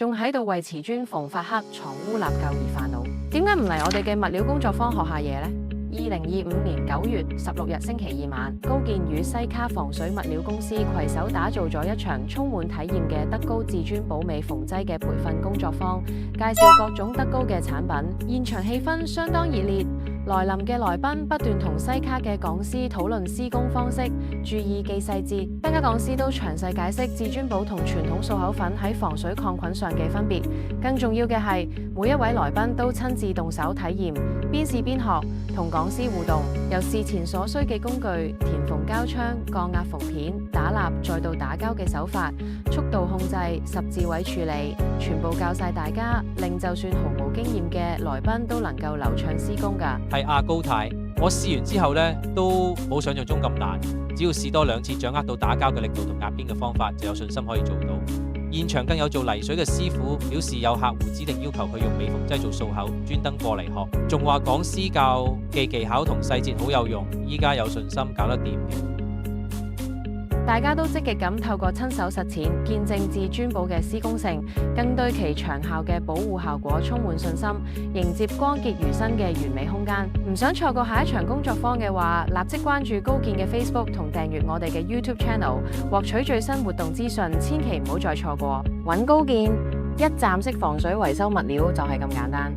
仲喺度為瓷磚縫發黑、藏污納垢而煩惱。點解唔嚟我哋嘅物料工作坊學下嘢呢？2025年9月16日星期二晚，高建與西卡防水物料公司攜手打造咗一場充滿體驗嘅德高至尊保美縫製嘅培訓工作坊，介紹各種德高嘅產品。現場氣氛相當熱烈，來臨嘅來賓不斷同西卡嘅講師討論施工方式，注意記細節。大家講師都詳細解釋至尊寶同傳統漱口粉喺防水抗菌上嘅分別。更重要嘅係，每一位來賓都親自動手體驗，邊試邊學，同講師互動，由事前所需嘅工具、填縫膠槍、降壓縫片、打蠟，再到打膠嘅手法、速度控制、十字位處理，全部教晒大家，令就算毫無經驗嘅來賓都能夠流暢施工㗎。係阿高太，我試完之後呢，都冇想象中咁難，只要試多2次，掌握到打膠嘅力度同壓邊嘅方法，就有信心可以做到。現場更有做泥水嘅師傅表示，有客戶指定要求佢用美縫劑做漱口，專登過嚟學，仲話講師教技巧同細節好有用，依家有信心搞得掂嘅。大家都積極咁透過親手實踐，見證至尊寶嘅施工性，更對其長效嘅保護效果充滿信心，迎接光潔如新嘅完美空間。唔想錯過下一場工作坊嘅話，立即關注高建嘅 Facebook 同訂閱我哋嘅 YouTube Channel， 獲取最新活動資訊，千祈唔好再錯過。揾高建，一站式防水維修物料就係咁簡單。